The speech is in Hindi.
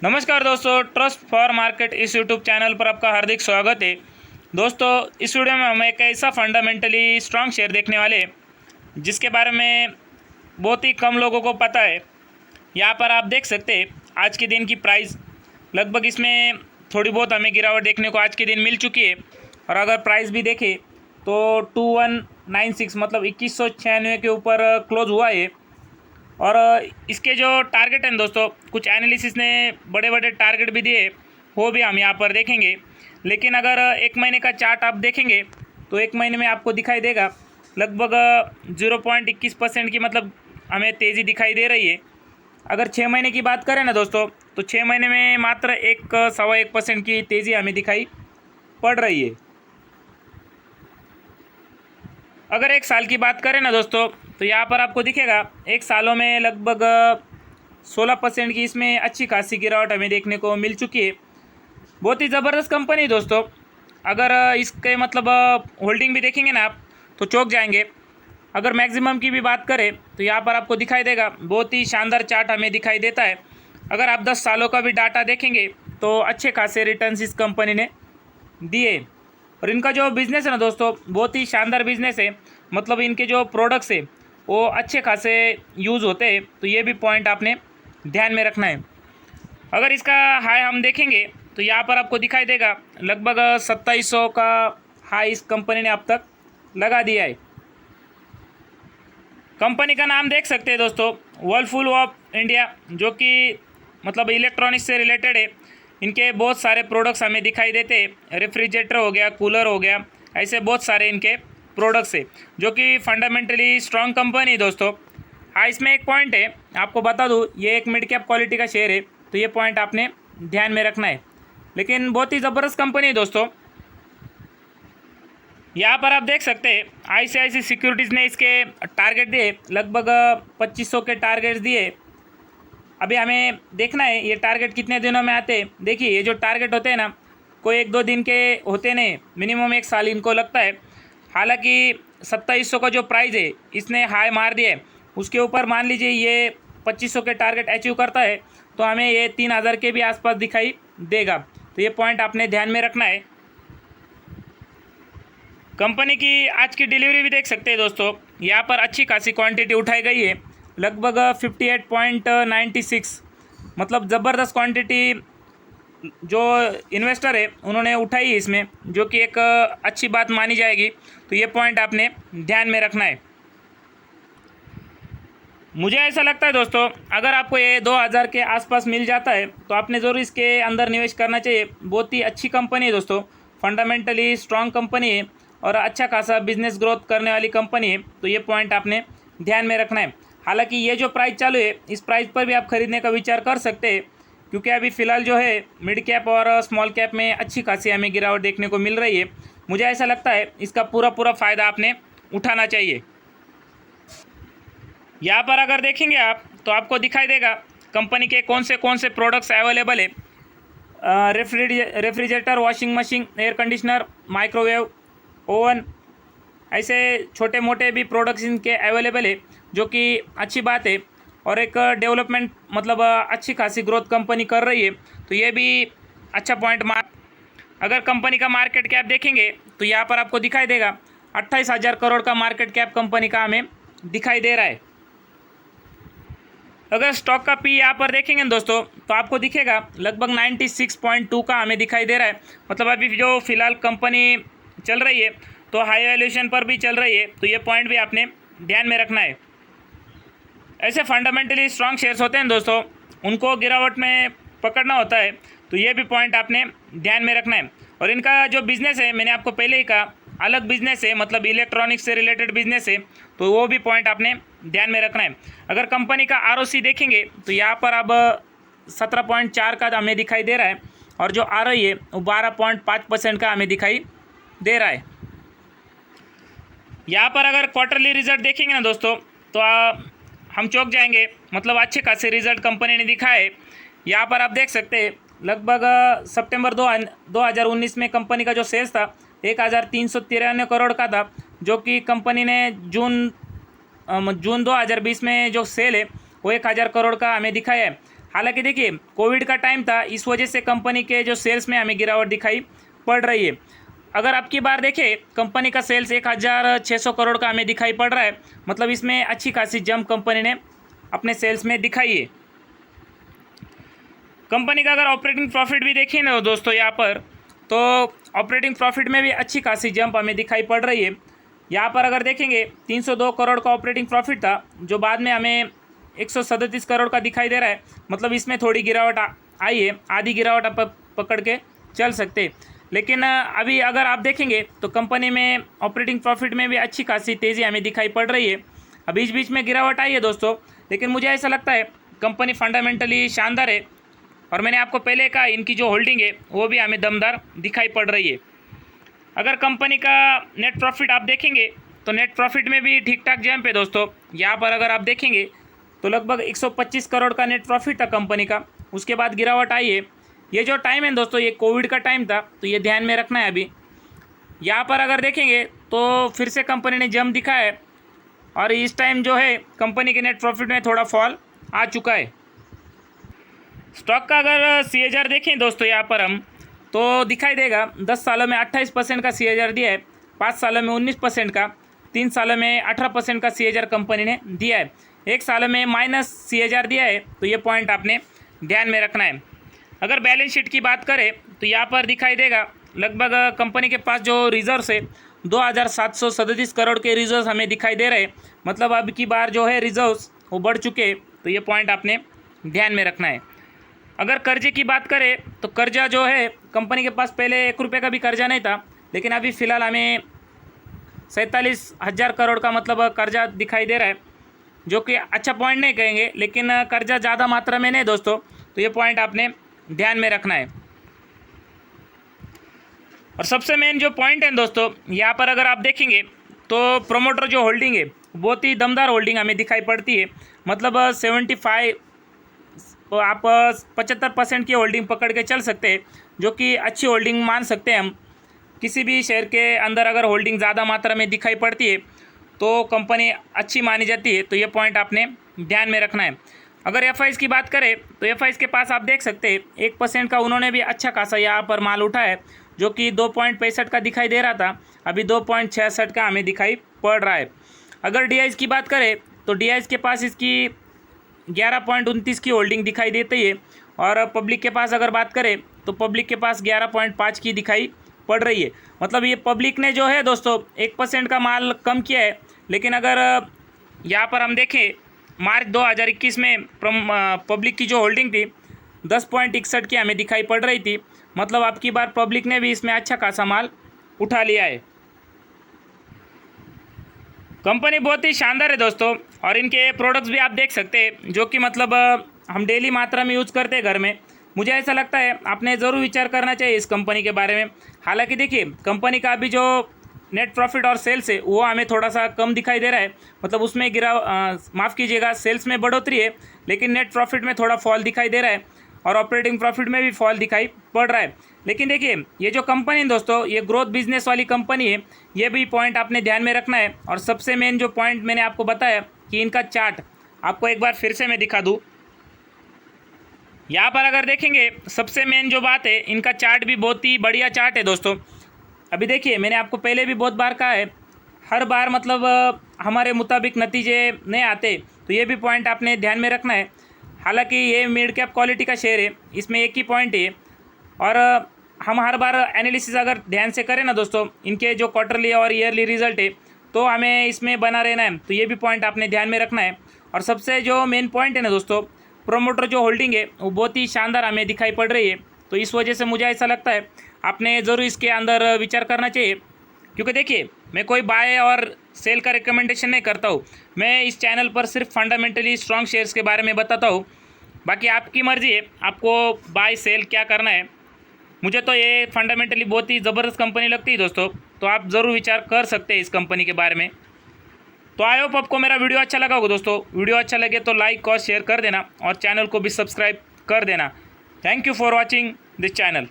नमस्कार दोस्तों, ट्रस्ट फॉर मार्केट इस यूट्यूब चैनल पर आपका हार्दिक स्वागत है। दोस्तों, इस वीडियो में हम एक ऐसा फंडामेंटली स्ट्रांग शेयर देखने वाले हैं जिसके बारे में बहुत ही कम लोगों को पता है। यहाँ पर आप देख सकते हैं आज के दिन की प्राइस लगभग इसमें थोड़ी बहुत हमें गिरावट देखने को आज के दिन मिल चुकी है। और अगर प्राइस भी देखें तो 2196 मतलब 2196 के ऊपर क्लोज हुआ है। और इसके जो टारगेट हैं दोस्तों, कुछ एनालिसिस ने बड़े बड़े टारगेट भी दिए, वो भी हम यहाँ पर देखेंगे। लेकिन अगर एक महीने का चार्ट आप देखेंगे तो एक महीने में आपको दिखाई देगा लगभग 0.21% की मतलब हमें तेज़ी दिखाई दे रही है। अगर 6 महीने की बात करें ना दोस्तों, तो 6 महीने में मात्र 1.25% की तेज़ी हमें दिखाई पड़ रही है। अगर एक साल की बात करें ना दोस्तों, तो यहाँ पर आपको दिखेगा एक सालों में लगभग 16% की इसमें अच्छी खासी गिरावट हमें देखने को मिल चुकी है। बहुत ही ज़बरदस्त कंपनी दोस्तों। अगर इसके मतलब होल्डिंग भी देखेंगे ना आप तो चौंक जाएंगे। अगर मैक्सिमम की भी बात करें तो यहाँ पर आपको दिखाई देगा बहुत ही शानदार चार्ट हमें दिखाई देता है। अगर आप 10 सालों का भी डाटा देखेंगे तो अच्छे खासे रिटर्न्स इस कंपनी ने दिए। और इनका जो बिज़नेस है ना दोस्तों, बहुत ही शानदार बिज़नेस है। मतलब इनके जो प्रोडक्ट्स है वो अच्छे खासे यूज़ होते हैं, तो ये भी पॉइंट आपने ध्यान में रखना है। अगर इसका हाई हम देखेंगे तो यहाँ पर आपको दिखाई देगा लगभग 2700 का हाई इस कंपनी ने अब तक लगा दिया है। कंपनी का नाम देख सकते हैं दोस्तों, वर्लपूल ऑफ इंडिया, जो कि मतलब इलेक्ट्रॉनिक्स से रिलेटेड है। इनके बहुत सारे प्रोडक्ट्स हमें दिखाई देते हैं। रेफ्रिजरेटर हो गया, कूलर हो गया, ऐसे बहुत सारे इनके प्रोडक्ट्स है जो कि फंडामेंटली स्ट्रॉन्ग कंपनी है दोस्तों। हाँ, इसमें एक पॉइंट है आपको बता दूँ, ये एक मिड कैप क्वालिटी का शेयर है, तो ये पॉइंट आपने ध्यान में रखना है। लेकिन बहुत ही ज़बरदस्त कंपनी है दोस्तों। यहाँ पर आप देख सकते हैं ICICI सिक्योरिटीज़ ने इसके टारगेट दिए, लगभग 2500 के टारगेट्स दिए। अभी हमें देखना है ये टारगेट कितने दिनों में आते हैं। देखिए, ये जो टारगेट होते हैं ना, कोई 1-2 दिन के होते नहीं, मिनिमम 1 साल इनको लगता है। हालांकि 2700 का जो प्राइस है इसने हाई मार दिया है, उसके ऊपर मान लीजिए ये 2500 के टारगेट अचीव करता है तो हमें ये 3000 के भी आसपास दिखाई देगा। तो ये पॉइंट आपने ध्यान में रखना है। कंपनी की आज की डिलीवरी भी देख सकते हैं दोस्तों। यहाँ पर अच्छी खासी क्वांटिटी उठाई गई है, लगभग 58.96 मतलब ज़बरदस्त क्वांटिटी जो इन्वेस्टर है उन्होंने उठाई है इसमें, जो कि एक अच्छी बात मानी जाएगी। तो ये पॉइंट आपने ध्यान में रखना है। मुझे ऐसा लगता है दोस्तों, अगर आपको ये 2000 के आसपास मिल जाता है तो आपने ज़रूर इसके अंदर निवेश करना चाहिए। बहुत ही अच्छी कंपनी है दोस्तों, फंडामेंटली स्ट्रॉन्ग कंपनी है और अच्छा खासा बिजनेस ग्रोथ करने वाली कंपनी है। तो ये पॉइंट आपने ध्यान में रखना है। हालांकि ये जो प्राइस चालू है इस प्राइस पर भी आप खरीदने का विचार कर सकते हैं, क्योंकि अभी फ़िलहाल जो है मिड कैप और स्मॉल कैप में अच्छी खासी हमें गिरावट देखने को मिल रही है। मुझे ऐसा लगता है इसका पूरा फ़ायदा आपने उठाना चाहिए। यहाँ पर अगर देखेंगे आप तो आपको दिखाई देगा कंपनी के कौन से प्रोडक्ट्स अवेलेबल है। Refrigerator, washing machine, air conditioner, microwave, oven, ऐसे छोटे मोटे भी प्रोडक्ट्स इनके अवेलेबल है, जो कि अच्छी बात है। और एक डेवलपमेंट मतलब अच्छी खासी ग्रोथ कंपनी कर रही है, तो ये भी अच्छा पॉइंट अगर कंपनी का मार्केट कैप देखेंगे तो यहाँ पर आपको दिखाई देगा 28,000 करोड़ का मार्केट कैप कंपनी का हमें दिखाई दे रहा है। अगर स्टॉक का पी यहाँ पर देखेंगे दोस्तों तो आपको दिखेगा लगभग 96.2 का हमें दिखाई दे रहा है। मतलब अभी जो फ़िलहाल कंपनी चल रही है तो हाई वैल्यूएशन पर भी चल रही है, तो ये पॉइंट भी आपने ध्यान में रखना है। ऐसे फंडामेंटली स्ट्रॉन्ग शेयर्स होते हैं दोस्तों, उनको गिरावट में पकड़ना होता है, तो ये भी पॉइंट आपने ध्यान में रखना है। और इनका जो बिज़नेस है, मैंने आपको पहले ही कहा, अलग बिज़नेस है, मतलब इलेक्ट्रॉनिक्स से रिलेटेड बिज़नेस है, तो वो भी पॉइंट आपने ध्यान में रखना है। अगर कंपनी का ROC देखेंगे तो यहाँ पर अब 17.4 का हमें दिखाई दे रहा है, और जो ROE है वो 12.5% का हमें दिखाई दे रहा है। यहाँ पर अगर क्वार्टरली रिजल्ट देखेंगे ना दोस्तों तो हम चौंक जाएंगे। मतलब अच्छे खासे रिजल्ट कंपनी ने दिखाए। यहाँ पर आप देख सकते हैं लगभग सितंबर 2019 में कंपनी का जो सेल्स था 1393 करोड़ का था, जो कि कंपनी ने जून 2020 में जो सेल है वो 1000 करोड़ का हमें दिखाया है। हालांकि देखिए कोविड का टाइम था, इस वजह से कंपनी के जो सेल्स में हमें गिरावट दिखाई पड़ रही है। अगर अब की बार देखें कंपनी का सेल्स 1600 करोड़ का हमें दिखाई पड़ रहा है, मतलब इसमें अच्छी खासी जंप कंपनी ने अपने सेल्स में दिखाई है। कंपनी का अगर ऑपरेटिंग प्रॉफिट भी देखिए ना दोस्तों यहाँ पर, तो ऑपरेटिंग प्रॉफिट में भी अच्छी खासी जंप हमें दिखाई पड़ रही है। यहाँ पर अगर देखेंगे 302 करोड़ का ऑपरेटिंग प्रॉफिट था, जो बाद में हमें 137 करोड़ का दिखाई दे रहा है, मतलब इसमें थोड़ी गिरावट आई है, आधी गिरावट आप पकड़ के चल सकते। लेकिन अभी अगर आप देखेंगे तो कंपनी में ऑपरेटिंग प्रॉफिट में भी अच्छी खासी तेज़ी हमें दिखाई पड़ रही है। अब बीच बीच में गिरावट आई है दोस्तों, लेकिन मुझे ऐसा लगता है कंपनी फंडामेंटली शानदार है। और मैंने आपको पहले कहा इनकी जो होल्डिंग है वो भी हमें दमदार दिखाई पड़ रही है। अगर कंपनी का नेट प्रॉफिट आप देखेंगे तो नेट प्रॉफिट में भी ठीक ठाक जंप है दोस्तों। यहाँ पर अगर आप देखेंगे तो लगभग 125 करोड़ का नेट प्रॉफिट था कंपनी का, उसके बाद गिरावट आई है। ये जो टाइम है दोस्तों ये कोविड का टाइम था, तो ये ध्यान में रखना है। अभी यहाँ पर अगर देखेंगे तो फिर से कंपनी ने जंप दिखा है और इस टाइम जो है कंपनी के नेट प्रॉफिट में थोड़ा फॉल आ चुका है। स्टॉक का अगर CAGR देखें दोस्तों यहाँ पर हम, तो दिखाई देगा 10 सालों में 28% का CAGR दिया है, 5 सालों में 19% का, 3 सालों में 18% का CAGR कंपनी ने दिया है, 1 साल में माइनस CAGR दिया है। तो ये पॉइंट आपने ध्यान में रखना है। अगर बैलेंस शीट की बात करें तो यहाँ पर दिखाई देगा लगभग कंपनी के पास जो रिजर्व्स है 2737 करोड़ के रिजर्व्स हमें दिखाई दे रहे हैं, मतलब अब की बार जो है रिजर्व्स वो बढ़ चुके हैं। तो ये पॉइंट आपने ध्यान में रखना है। अगर कर्जे की बात करें तो कर्जा जो है कंपनी के पास पहले 1 रुपये का भी कर्जा नहीं था, लेकिन अभी फ़िलहाल हमें 47,000 करोड़ का मतलब कर्जा दिखाई दे रहा है, जो कि अच्छा पॉइंट नहीं कहेंगे, लेकिन कर्जा ज़्यादा मात्रा में नहीं दोस्तों। तो ये पॉइंट आपने ध्यान में रखना है। और सबसे मेन जो पॉइंट है दोस्तों यहाँ पर अगर आप देखेंगे तो प्रोमोटर जो होल्डिंग है बहुत ही दमदार होल्डिंग हमें दिखाई पड़ती है, मतलब 75 आप 75% की होल्डिंग पकड़ के चल सकते हैं, जो कि अच्छी होल्डिंग मान सकते हैं हम। किसी भी शेयर के अंदर अगर होल्डिंग ज़्यादा मात्रा में दिखाई पड़ती है तो कंपनी अच्छी मानी जाती है। तो ये पॉइंट आपने ध्यान में रखना है। अगर FIs की बात करें तो FIs के पास आप देख सकते हैं 1% का उन्होंने भी अच्छा खासा यहाँ पर माल उठा है, जो कि 2.65 का दिखाई दे रहा था, अभी 2.66 का हमें दिखाई पड़ रहा है। अगर DIs की बात करें तो DIs के पास इसकी 11.29 की होल्डिंग दिखाई देती है। और पब्लिक के पास अगर बात करें तो पब्लिक के पास 11.5 की दिखाई पड़ रही है। मतलब ये पब्लिक ने जो है दोस्तों 1% का माल कम किया है। लेकिन अगर यहाँ पर हम देखें मार्च 2021 में पब्लिक की जो होल्डिंग थी 10.61 की हमें दिखाई पड़ रही थी, मतलब अब की बार पब्लिक ने भी इसमें अच्छा खासा माल उठा लिया है। कंपनी बहुत ही शानदार है दोस्तों, और इनके प्रोडक्ट्स भी आप देख सकते हैं, जो कि मतलब हम डेली मात्रा में यूज़ करते हैं घर में। मुझे ऐसा लगता है आपने ज़रूर विचार करना चाहिए इस कंपनी के बारे में। हालांकि देखिए कंपनी का अभी जो नेट प्रॉफिट और सेल्स है वो हमें थोड़ा सा कम दिखाई दे रहा है, मतलब उसमें माफ़ कीजिएगा सेल्स में बढ़ोतरी है, लेकिन नेट प्रॉफिट में थोड़ा फॉल दिखाई दे रहा है और ऑपरेटिंग प्रॉफिट में भी फॉल दिखाई पड़ रहा है। लेकिन देखिए ये जो कंपनी है दोस्तों ये ग्रोथ बिजनेस वाली कंपनी है, ये भी पॉइंट आपने ध्यान में रखना है। और सबसे मेन जो पॉइंट मैंने आपको बताया कि इनका चार्ट आपको एक बार फिर से मैं दिखा दूँ। यहाँ पर अगर देखेंगे सबसे मेन जो बात है, इनका चार्ट भी बहुत ही बढ़िया चार्ट है दोस्तों। अभी देखिए मैंने आपको पहले भी बहुत बार कहा है, हर बार मतलब हमारे मुताबिक नतीजे नहीं आते, तो ये भी पॉइंट आपने ध्यान में रखना है। हालांकि ये मिड कैप क्वालिटी का शेयर है, इसमें एक ही पॉइंट है, और हम हर बार एनालिसिस अगर ध्यान से करें ना दोस्तों, इनके जो क्वार्टरली और ईयरली रिजल्ट है, तो हमें इसमें बना रहना है। तो ये भी पॉइंट आपने ध्यान में रखना है। और सबसे जो मेन पॉइंट है ना दोस्तों, प्रोमोटर जो होल्डिंग है वो बहुत ही शानदार हमें दिखाई पड़ रही है। तो इस वजह से मुझे ऐसा लगता है आपने ज़रूर इसके अंदर विचार करना चाहिए, क्योंकि देखिए मैं कोई बाय और सेल का रिकमेंडेशन नहीं करता हूँ। मैं इस चैनल पर सिर्फ फंडामेंटली स्ट्रॉन्ग शेयर्स के बारे में बताता हूँ, बाकी आपकी मर्ज़ी है आपको बाय सेल क्या करना है। मुझे तो ये फंडामेंटली बहुत ही ज़बरदस्त कंपनी लगती है दोस्तों, तो आप ज़रूर विचार कर सकते हैं इस कंपनी के बारे में। तो आई होप आपको मेरा वीडियो अच्छा लगा होगा दोस्तों। वीडियो अच्छा लगे तो लाइक और शेयर कर देना, और चैनल को भी सब्सक्राइब कर देना। Thank you for watching this channel.